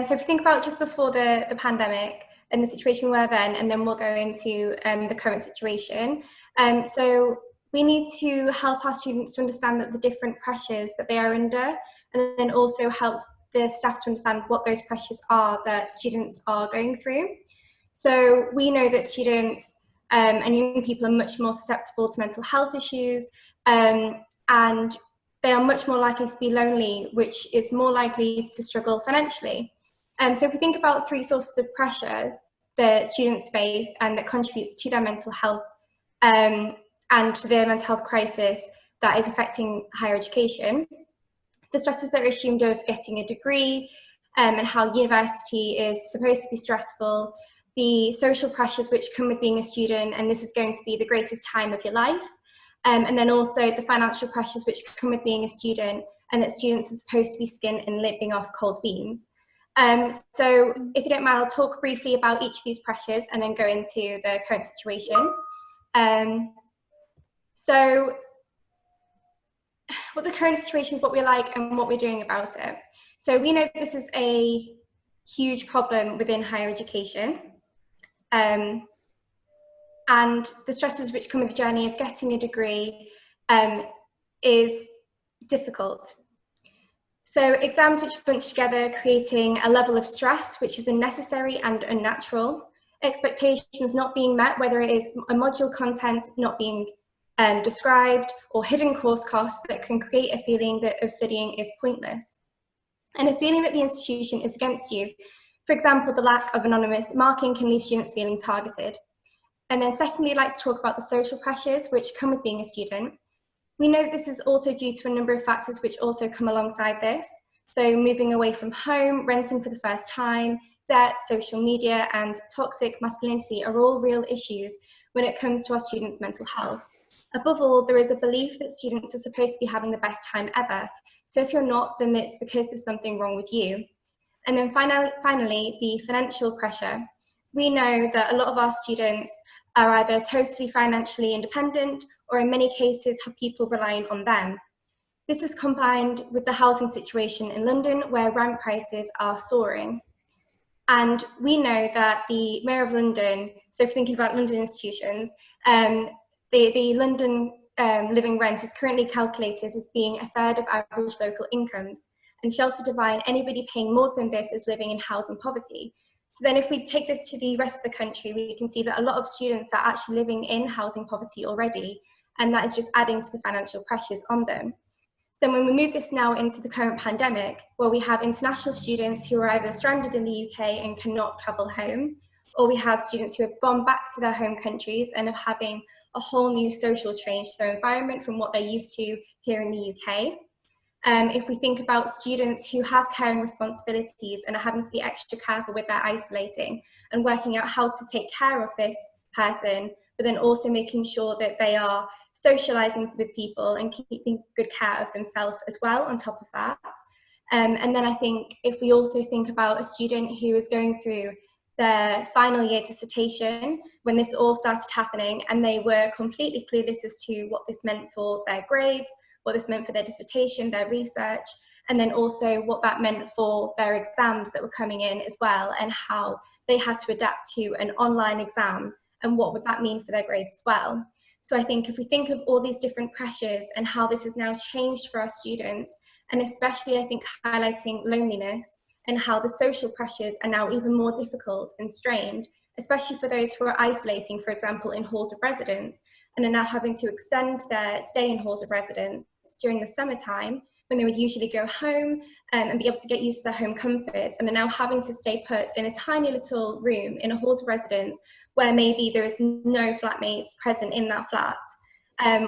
so if you think about just before the pandemic and the situation we were then, and then we'll go into the current situation. So we need to help our students to understand that the different pressures that they are under, and then also help the staff to understand what those pressures are that students are going through. So we know that students and young people are much more susceptible to mental health issues, and they are much more likely to be lonely, which is more likely to struggle financially. So if we think about 3 sources of pressure that students face and that contributes to their mental health and to their mental health crisis that is affecting higher education, the stresses that are assumed of getting a degree and how university is supposed to be stressful, the social pressures which come with being a student, and this is going to be the greatest time of your life, and then also the financial pressures which come with being a student, and that students are supposed to be skin and living off cold beans. So if you don't mind, I'll talk briefly about each of these pressures and then go into the current situation. So what the current situation is, what we're like, and what we're doing about it. So we know this is a huge problem within higher education. And the stresses which come with the journey of getting a degree is difficult. So exams which bunch together, creating a level of stress which is unnecessary and unnatural, expectations not being met, whether it is a module content not being described, or hidden course costs that can create a feeling that of studying is pointless, and a feeling that the institution is against you. For example, the lack of anonymous marking can leave students feeling targeted. And then secondly, I'd like to talk about the social pressures which come with being a student. We know that this is also due to a number of factors which also come alongside this. So moving away from home, renting for the first time, debt, social media, and toxic masculinity are all real issues when it comes to our students' mental health. Above all, there is a belief that students are supposed to be having the best time ever. So if you're not, then it's because there's something wrong with you. And then finally, the financial pressure. We know that a lot of our students are either totally financially independent, or in many cases have people relying on them. This is combined with the housing situation in London, where rent prices are soaring. And we know that the Mayor of London, so if thinking about London institutions, the London living rent is currently calculated as being a third of average local incomes. And Shelter Divine, anybody paying more than this is living in housing poverty. So then if we take this to the rest of the country, we can see that a lot of students are actually living in housing poverty already, and that is just adding to the financial pressures on them. So then when we move this now into the current pandemic, where we have international students who are either stranded in the UK and cannot travel home, or we have students who have gone back to their home countries and are having a whole new social change to their environment from what they're used to here in the UK. If we think about students who have caring responsibilities and are having to be extra careful with their isolating and working out how to take care of this person, but then also making sure that they are socializing with people and keeping good care of themselves as well on top of that. And then I think if we also think about a student who is going through their final year dissertation, when this all started happening and they were completely clueless as to what this meant for their grades, what this meant for their dissertation, their research, and then also what that meant for their exams that were coming in as well, and how they had to adapt to an online exam and what would that mean for their grades as well. So I think if we think of all these different pressures and how this has now changed for our students, and especially I think highlighting loneliness and how the social pressures are now even more difficult and strained, especially for those who are isolating, for example, in halls of residence, and are now having to extend their stay in halls of residence during the summertime, when they would usually go home and be able to get used to their home comforts, and they're now having to stay put in a tiny little room in a halls of residence where maybe there is no flatmates present in that flat.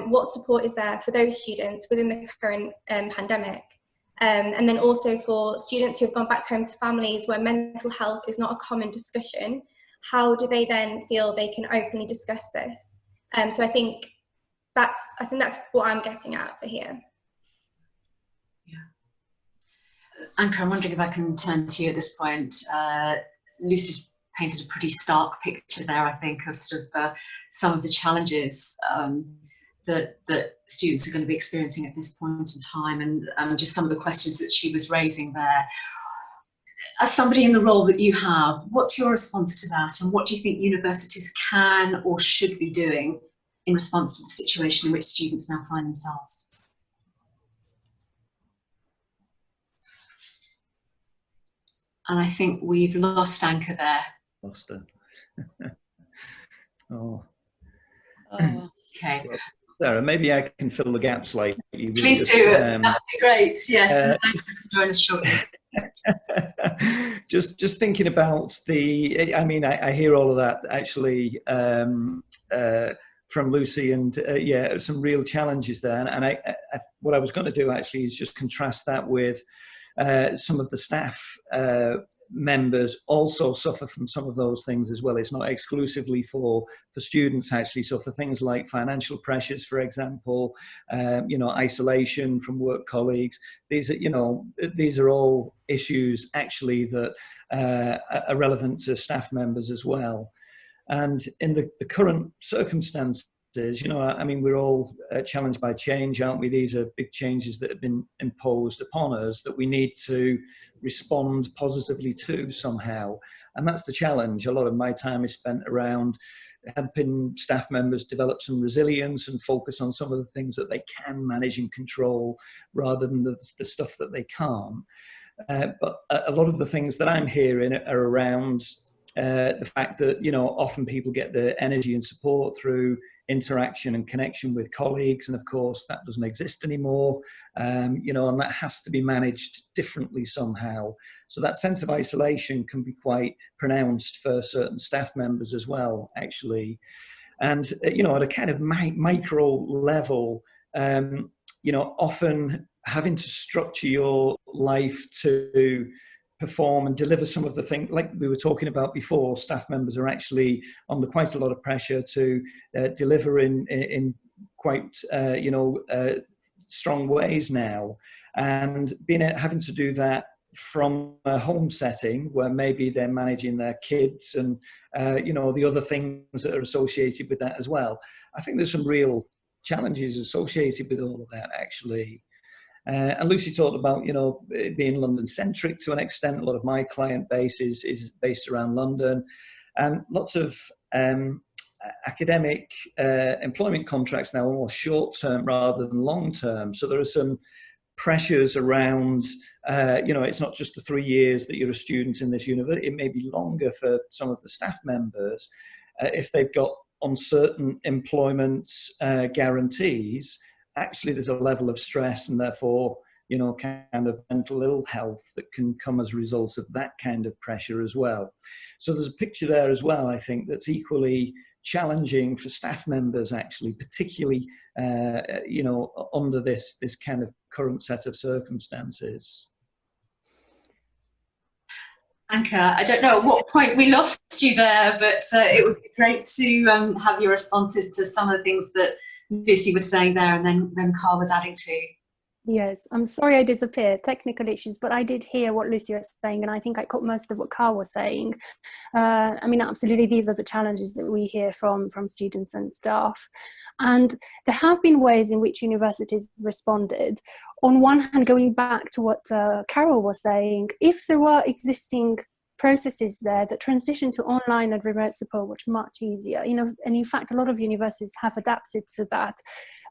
What support is there for those students within the current pandemic? And then also for students who have gone back home to families where mental health is not a common discussion, how do they then feel they can openly discuss this? So I think that's what I'm getting at for here. Anka, I'm wondering if I can turn to you at this point. Lucy's painted a pretty stark picture there, I think, of sort of some of the challenges that students are going to be experiencing at this point in time, and just some of the questions that she was raising there. As somebody in the role that you have, what's your response to that, and what do you think universities can or should be doing in response to the situation in which students now find themselves? And I think we've lost Anka there. Lost her. Oh. Okay. Well, Sarah, maybe I can fill the gap slightly. Please do. That would be great. Yes, and Anka can join us shortly. just thinking about the, I mean, I hear all of that actually from Lucy, and yeah, some real challenges there. And I what I was going to do actually is just contrast that with some of the staff members also suffer from some of those things as well. It's not exclusively for students actually. So for things like financial pressures, for example, isolation from work colleagues, these are all issues actually that are relevant to staff members as well. And in the current circumstances, I mean, we're all challenged by change, aren't we? These are big changes that have been imposed upon us that we need to respond positively to somehow. And that's the challenge. A lot of my time is spent around helping staff members develop some resilience and focus on some of the things that they can manage and control rather than the stuff that they can't. But a lot of the things that I'm hearing are around the fact that, often people get the energy and support through interaction and connection with colleagues, and of course that doesn't exist anymore, and that has to be managed differently somehow. So that sense of isolation can be quite pronounced for certain staff members as well, actually. And at a kind of micro level, often having to structure your life to perform and deliver some of the things, like we were talking about before, staff members are actually under quite a lot of pressure to deliver in quite, strong ways now. And having to do that from a home setting where maybe they're managing their kids and, the other things that are associated with that as well. I think there's some real challenges associated with all of that, actually. And Lucy talked about, being London-centric to an extent. A lot of my client base is based around London, and lots of academic employment contracts now are more short-term rather than long-term. So there are some pressures around, it's not just the 3 years that you're a student in this university. It may be longer for some of the staff members if they've got uncertain employment guarantees. Actually, there's a level of stress and therefore, kind of mental ill health that can come as a result of that kind of pressure as well. So there's a picture there as well, I think, that's equally challenging for staff members, actually, particularly, under this kind of current set of circumstances. Anka, I don't know at what point we lost you there, but it would be great to have your responses to some of the things that Lucy was saying there, and then Carl was adding to. Yes, I'm sorry I disappeared, technical issues, but I did hear what Lucy was saying, and I think I caught most of what Carl was saying. I mean, absolutely, these are the challenges that we hear from students and staff. And there have been ways in which universities responded. On one hand, going back to what Carol was saying, if there were existing processes there that transition to online and remote support was much easier, and in fact a lot of universities have adapted to that.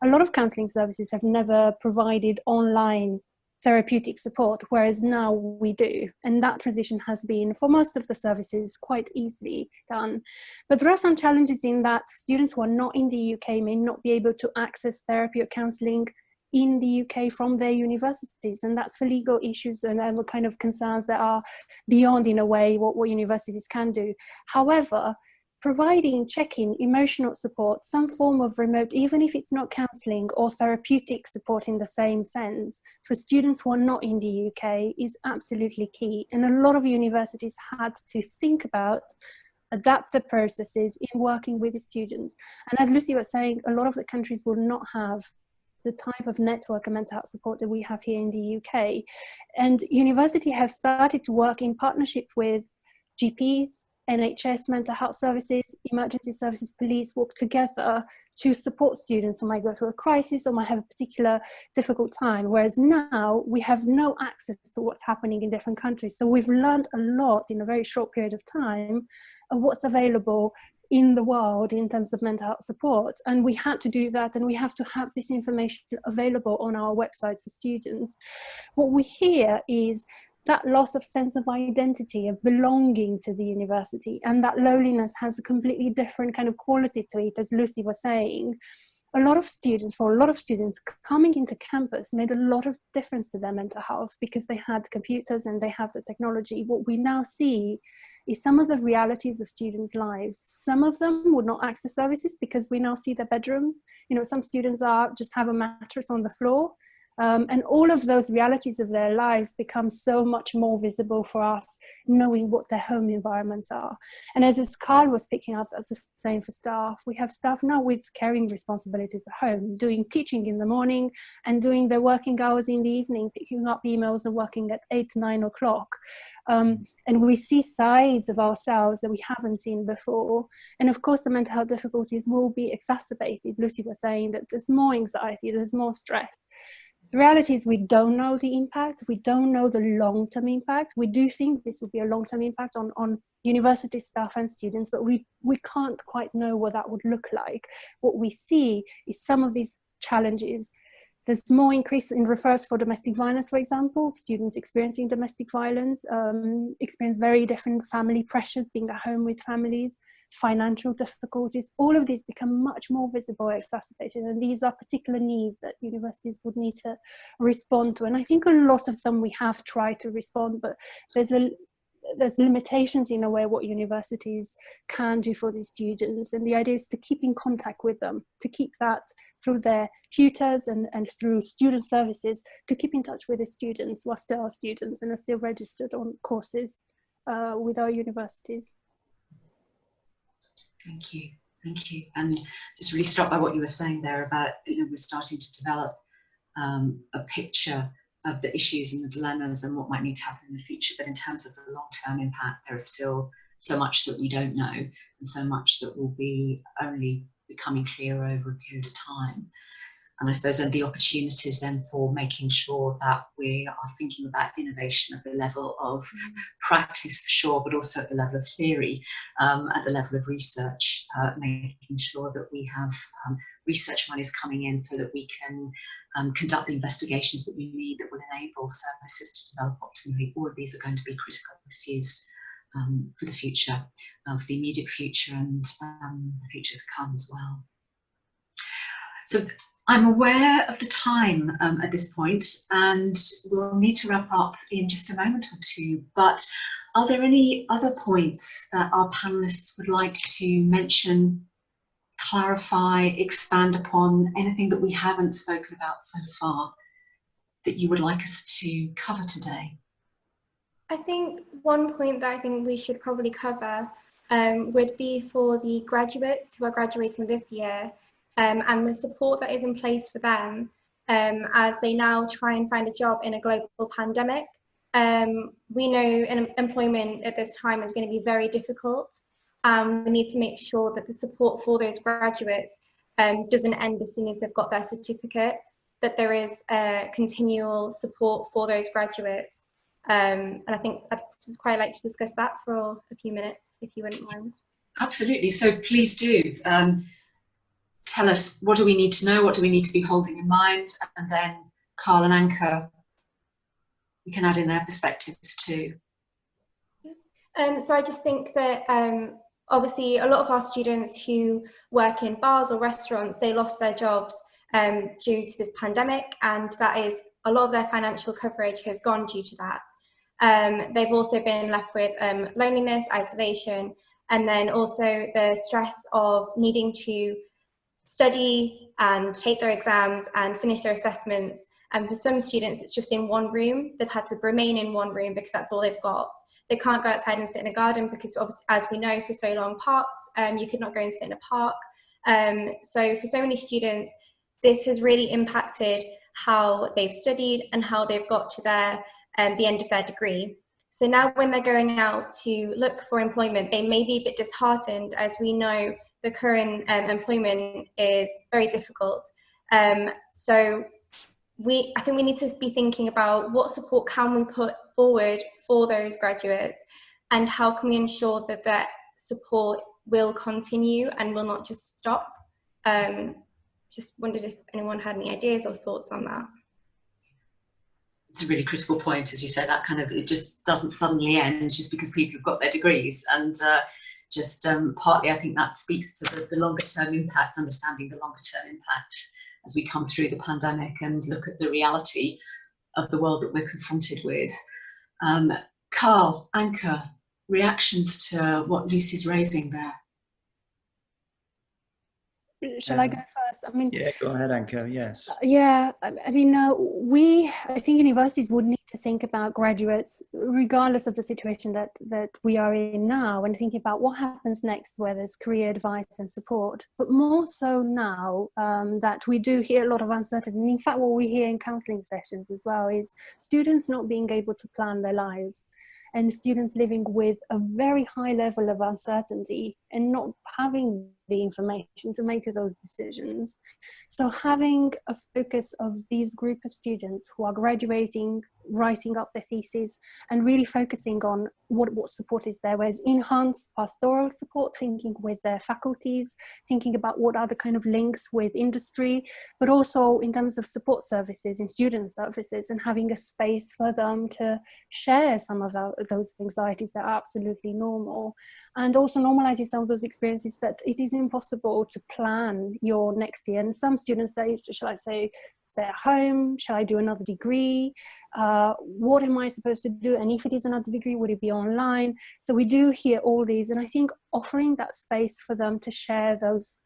A lot of counselling services have never provided online therapeutic support, whereas now we do, and that transition has been for most of the services quite easily done. But there are some challenges in that students who are not in the UK may not be able to access therapy or counselling in the UK from their universities, and that's for legal issues and the kind of concerns that are beyond, in a way, what universities can do. However, providing check-in, emotional support, some form of remote, even if it's not counselling or therapeutic support in the same sense, for students who are not in the UK is absolutely key. And a lot of universities had to think about adapt the processes in working with the students. And as Lucy was saying, a lot of the countries will not have the type of network and mental health support that we have here in the UK. And university have started to work in partnership with GPs, NHS, mental health services, emergency services, police, work together to support students who might go through a crisis or might have a particular difficult time. Whereas now we have no access to what's happening in different countries. So we've learned a lot in a very short period of time of what's available in the world in terms of mental health support. And we had to do that, and we have to have this information available on our websites for students. What we hear is that loss of sense of identity, of belonging to the university, and that loneliness has a completely different kind of quality to it, as Lucy was saying. For a lot of students, coming into campus made a lot of difference to their mental health because they had computers and they have the technology. What we now see is some of the realities of students' lives. Some of them would not access services because we now see their bedrooms. You know, some students just have a mattress on the floor. And all of those realities of their lives become so much more visible for us, knowing what their home environments are. And as Carl was picking up, that's the same for staff. We have staff now with caring responsibilities at home, doing teaching in the morning and doing their working hours in the evening, picking up emails and working at 8, 9 o'clock. And we see sides of ourselves that we haven't seen before. And of course, the mental health difficulties will be exacerbated. Lucy was saying that there's more anxiety, there's more stress. The reality is we don't know the impact. We don't know the long-term impact. We do think this will be a long-term impact on university staff and students, but we can't quite know what that would look like. What we see is some of these challenges. There's more increase in referrals for domestic violence, for example. Students experiencing domestic violence experience very different family pressures, being at home with families, financial difficulties. All of these become much more visible, exacerbated, and these are particular needs that universities would need to respond to. And I think a lot of them we have tried to respond, but there's limitations in a way what universities can do for these students, and the idea is to keep in contact with them, to keep that through their tutors and through student services, to keep in touch with the students whilst they are students and are still registered on courses with our universities. Thank you, thank you. And just really struck by what you were saying there about, you know, we're starting to develop a picture of the issues and the dilemmas and what might need to happen in the future. But in terms of the long-term impact, there is still so much that we don't know, and so much that will be only becoming clearer over a period of time. And I suppose then the opportunities then for making sure that we are thinking about innovation at the level of practice for sure, but also at the level of theory, at the level of research, making sure that we have research monies coming in so that we can conduct the investigations that we need that will enable services to develop optimally. All of these are going to be critical issues for the future, for the immediate future and the future to come as well. So I'm aware of the time at this point, and we'll need to wrap up in just a moment or two, but are there any other points that our panelists would like to mention, clarify, expand upon, anything that we haven't spoken about so far that you would like us to cover today? I think one point that I think we should probably cover would be for the graduates who are graduating this year, and the support that is in place for them as they now try and find a job in a global pandemic. We know employment at this time is going to be very difficult. We need to make sure that the support for those graduates doesn't end as soon as they've got their certificate, that there is continual support for those graduates. And I think I'd just quite like to discuss that for a few minutes, if you wouldn't mind. Absolutely, so please do. Tell us, what do we need to know, what do we need to be holding in mind, and then Carl and Anka, you can add in their perspectives too. So I just think that obviously a lot of our students who work in bars or restaurants, they lost their jobs due to this pandemic, and that is a lot of their financial coverage has gone due to that. They've also been left with loneliness, isolation, and then also the stress of needing to study and take their exams and finish their assessments. And for some students, it's just in one room. They've had to remain in one room because that's all they've got. They can't go outside and sit in a garden because, obviously, as we know, for so long, parks, you could not go and sit in a park. So for so many students, this has really impacted how they've studied and how they've got to their the end of their degree. So now when they're going out to look for employment, they may be a bit disheartened, as we know the current employment is very difficult. So I think we need to be thinking about what support can we put forward for those graduates, and how can we ensure that that support will continue and will not just stop. Just wondered if anyone had any ideas or thoughts on that. It's a really critical point, as you say, that kind of, it just doesn't suddenly end just because people have got their degrees. And partly I think that speaks to the longer term impact, understanding the longer term impact as we come through the pandemic and look at the reality of the world that we're confronted with. Carl, Anka, reactions to what Lucy's raising there? Shall I go first? I mean, yeah, go ahead, Anka. Yes. Yeah, I mean, I think universities would need to think about graduates, regardless of the situation that we are in now, and think about what happens next, where there's career advice and support. But more so now that we do hear a lot of uncertainty. And in fact, what we hear in counselling sessions as well is students not being able to plan their lives, and students living with a very high level of uncertainty and not having the information to make those decisions. So having a focus of these group of students who are graduating, writing up their thesis, and really focusing on what support is there, whereas enhanced pastoral support, thinking with their faculties, thinking about what are the kind of links with industry, but also in terms of support services and student services, and having a space for them to share some of those anxieties that are absolutely normal, and also normalizing some of those experiences that it is impossible to plan your next year. And some students say, shall I say, stay at home? Shall I do another degree? What am I supposed to do? And if it is another degree, would it be online? So we do hear all these, and I think offering that space for them to share those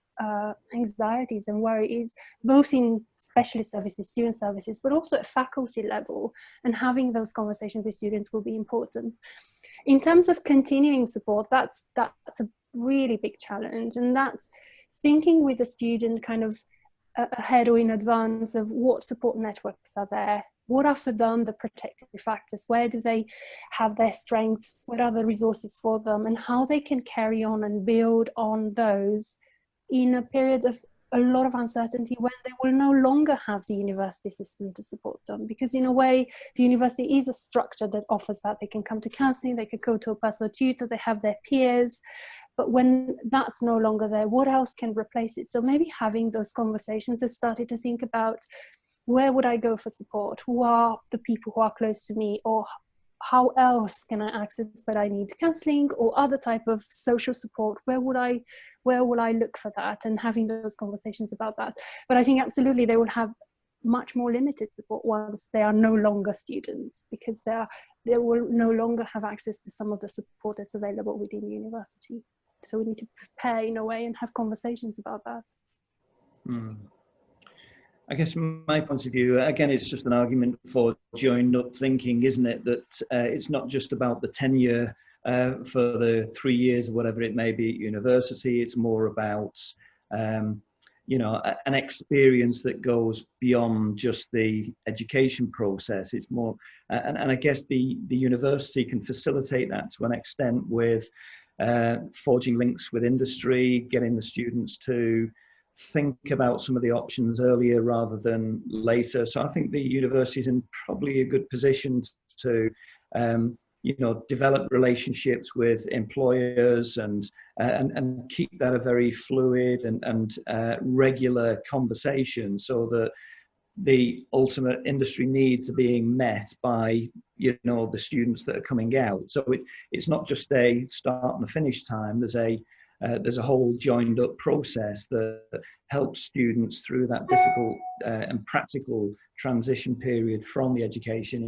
anxieties and worries, both in specialist services, student services, but also at faculty level, and having those conversations with students will be important. In terms of continuing support, that's a really big challenge, and that's thinking with the student kind of ahead or in advance of what support networks are there, what are for them the protective factors, where do they have their strengths, what are the resources for them, and how they can carry on and build on those in a period of a lot of uncertainty when they will no longer have the university system to support them. Because in a way, the university is a structure that offers that. They can come to counselling, they could go to a personal tutor, they have their peers. But when that's no longer there, what else can replace it? So maybe having those conversations has started to think about, where would I go for support? Who are the people who are close to me? Or how else can I access, but I need counselling or other type of social support? Where will I look for that? And having those conversations about that. But I think absolutely they will have much more limited support once they are no longer students, because they will no longer have access to some of the support that's available within the university. So we need to prepare in a way and have conversations about that. I guess from my point of view, again, it's just an argument for joined up thinking, isn't it? That it's not just about the tenure for the 3 years or whatever it may be at university. It's more about, you know, an experience that goes beyond just the education process. It's more, and I guess the university can facilitate that to an extent with forging links with industry, getting the students to think about some of the options earlier rather than later. So I think the university is in probably a good position to, you know, develop relationships with employers and keep that a very fluid and regular conversation, so that the ultimate industry needs are being met by, you know, the students that are coming out. So it's not just a start and a finish time. There's a whole joined up process that helps students through that difficult and practical transition period from the education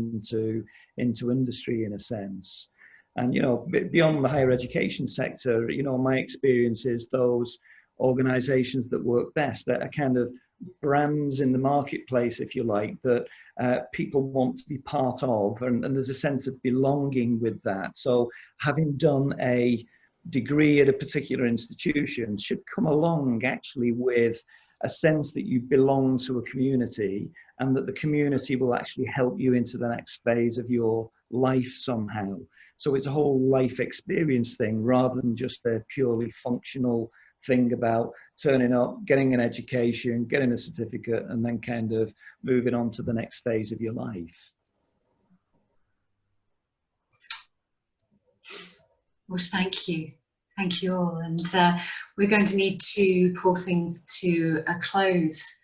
into industry, in a sense. And, you know, beyond the higher education sector, you know, my experience is those organizations that work best, that are kind of brands in the marketplace, if you like, that people want to be part of, and there's a sense of belonging with that. So having done a degree at a particular institution should come along actually with a sense that you belong to a community, and that the community will actually help you into the next phase of your life somehow. So it's a whole life experience thing rather than just a purely functional thing about turning up, getting an education, getting a certificate, and then kind of moving on to the next phase of your life. Well, thank you. Thank you all. And we're going to need to pull things to a close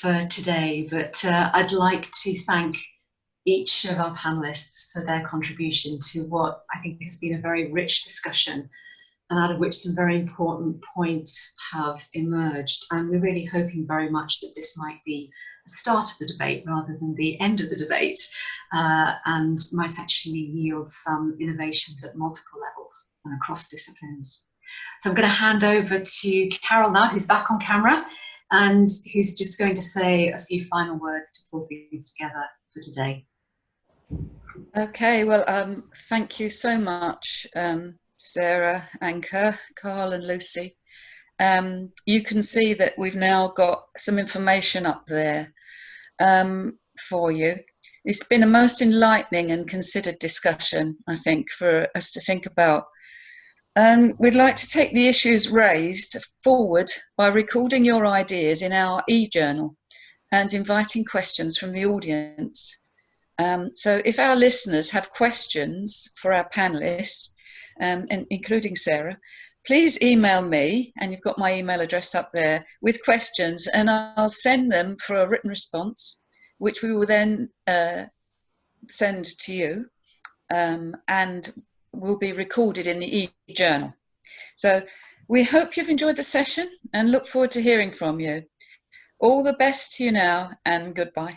for today, but I'd like to thank each of our panelists for their contribution to what I think has been a very rich discussion, and out of which some very important points have emerged. And we're really hoping very much that this might be the start of the debate rather than the end of the debate, and might actually yield some innovations at multiple levels and across disciplines. So I'm going to hand over to Carol now, who's back on camera, and who's just going to say a few final words to pull things together for today. Okay, well, thank you so much, Sarah, Anka, Carl and Lucy. You can see that we've now got some information up there for you. It's been a most enlightening and considered discussion, I think, for us to think about. We'd like to take the issues raised forward by recording your ideas in our e-journal and inviting questions from the audience. So if our listeners have questions for our panelists, and including Sarah, please email me, and you've got my email address up there, with questions, and I'll send them for a written response, which we will then send to you, and will be recorded in the e-journal. So we hope you've enjoyed the session and look forward to hearing from you. All the best to you now, and goodbye.